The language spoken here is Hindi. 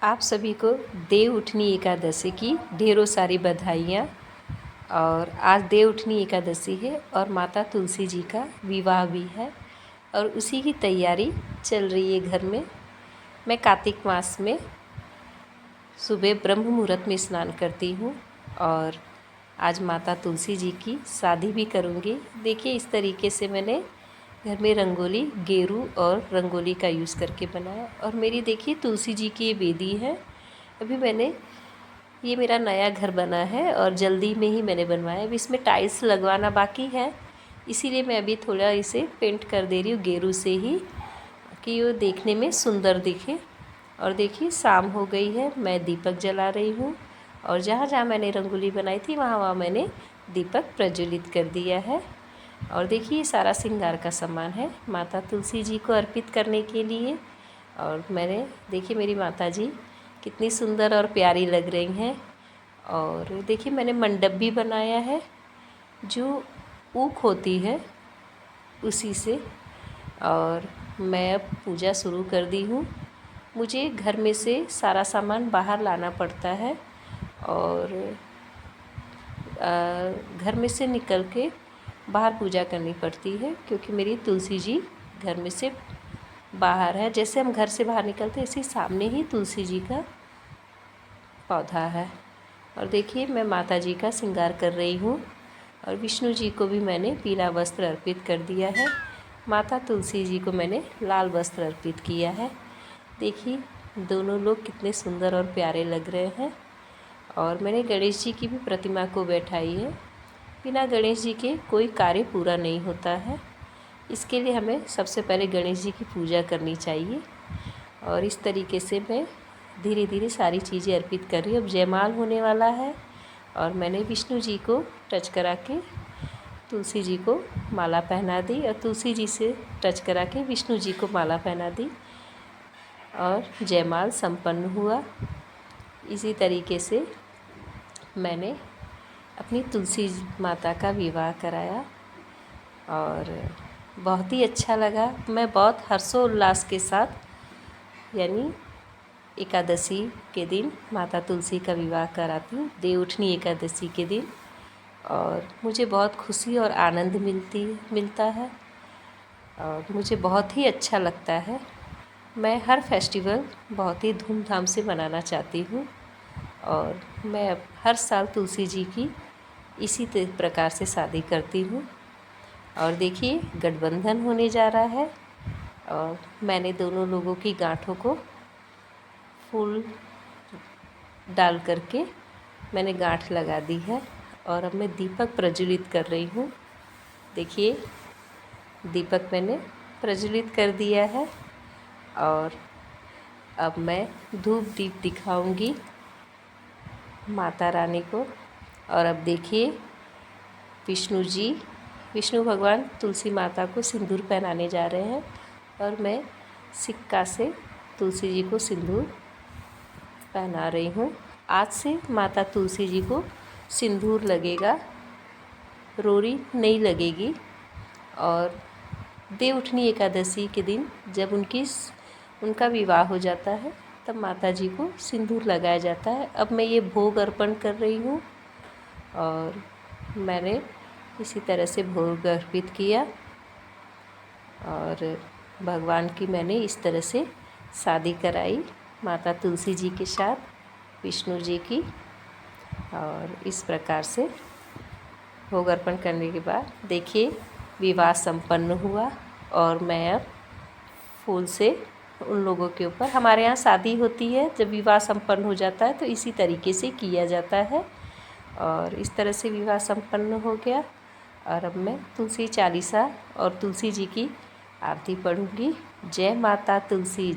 आप सभी को देव उठनी एकादशी की ढेरों सारी बधाइयाँ। और आज देव उठनी एकादशी है और माता तुलसी जी का विवाह भी है और उसी की तैयारी चल रही है घर में। मैं कार्तिक मास में सुबह ब्रह्म मुहूर्त में स्नान करती हूँ और आज माता तुलसी जी की शादी भी करूँगी। देखिए, इस तरीके से मैंने घर में रंगोली गेरू और रंगोली का यूज़ करके बनाया। और मेरी देखिए तुलसी जी की ये बेदी है। अभी मैंने ये मेरा नया घर बना है और जल्दी में ही मैंने बनवाया। अभी इसमें टाइल्स लगवाना बाकी है, इसीलिए मैं अभी थोड़ा इसे पेंट कर दे रही हूँ गेरू से ही, कि वो देखने में सुंदर दिखे। और देखिए शाम हो गई है, मैं दीपक जला रही हूँ और जहाँ जहाँ मैंने रंगोली बनाई थी वहाँ वहाँ मैंने दीपक प्रज्वलित कर दिया है। और देखिए सारा श्रृंगार का सामान है माता तुलसी जी को अर्पित करने के लिए। और मैंने देखिए मेरी माता जी कितनी सुंदर और प्यारी लग रही हैं। और देखिए मैंने मंडप भी बनाया है जो ऊख होती है उसी से। और मैं अब पूजा शुरू कर दी हूँ। मुझे घर में से सारा सामान बाहर लाना पड़ता है और घर में से निकल के बाहर पूजा करनी पड़ती है, क्योंकि मेरी तुलसी जी घर में से बाहर है। जैसे हम घर से बाहर निकलते हैं इसी सामने ही तुलसी जी का पौधा है। और देखिए मैं माता जी का श्रृंगार कर रही हूँ और विष्णु जी को भी मैंने पीला वस्त्र अर्पित कर दिया है। माता तुलसी जी को मैंने लाल वस्त्र अर्पित किया है। देखिए दोनों लोग कितने सुंदर और प्यारे लग रहे हैं। और मैंने गणेश जी की भी प्रतिमा को बैठाई है। बिना गणेश जी के कोई कार्य पूरा नहीं होता है, इसके लिए हमें सबसे पहले गणेश जी की पूजा करनी चाहिए। और इस तरीके से मैं धीरे धीरे सारी चीज़ें अर्पित कर रही हूँ। अब जयमाल होने वाला है और मैंने विष्णु जी को टच करा के तुलसी जी को माला पहना दी और तुलसी जी से टच करा के विष्णु जी को माला पहना दी और जयमाल संपन्न हुआ। इसी तरीके से मैंने अपनी तुलसी माता का विवाह कराया और बहुत ही अच्छा लगा। मैं बहुत हर्षोल्लास के साथ यानी एकादशी के दिन माता तुलसी का विवाह कराती हूँ, देव उठनी एकादशी के दिन। और मुझे बहुत खुशी और आनंद मिलता है और मुझे बहुत ही अच्छा लगता है। मैं हर फेस्टिवल बहुत ही धूमधाम से मनाना चाहती हूँ और मैं अब हर साल तुलसी जी की इसी प्रकार से शादी करती हूँ। और देखिए गठबंधन होने जा रहा है और मैंने दोनों लोगों की गांठों को फूल डाल करके मैंने गांठ लगा दी है और अब मैं दीपक प्रज्वलित कर रही हूँ। देखिए दीपक मैंने प्रज्वलित कर दिया है और अब मैं धूप दीप दिखाऊंगी माता रानी को। और अब देखिए विष्णु भगवान तुलसी माता को सिंदूर पहनाने जा रहे हैं और मैं सिक्का से तुलसी जी को सिंदूर पहना रही हूँ। आज से माता तुलसी जी को सिंदूर लगेगा, रोरी नहीं लगेगी। और देव उठनी एकादशी के दिन जब उनका विवाह हो जाता है तब माता जी को सिंदूर लगाया जाता है। अब मैं ये भोग अर्पण कर रही हूँ और मैंने इसी तरह से भोग अर्पित किया और भगवान की मैंने इस तरह से शादी कराई माता तुलसी जी के साथ विष्णु जी की। और इस प्रकार से भोग अर्पण करने के बाद देखिए विवाह संपन्न हुआ और मैं अब फूल से उन लोगों के ऊपर, हमारे यहाँ शादी होती है जब विवाह संपन्न हो जाता है तो इसी तरीके से किया जाता है। और इस तरह से विवाह संपन्न हो गया और अब मैं तुलसी चालीसा और तुलसी जी की आरती पढ़ूंगी। जय माता तुलसी।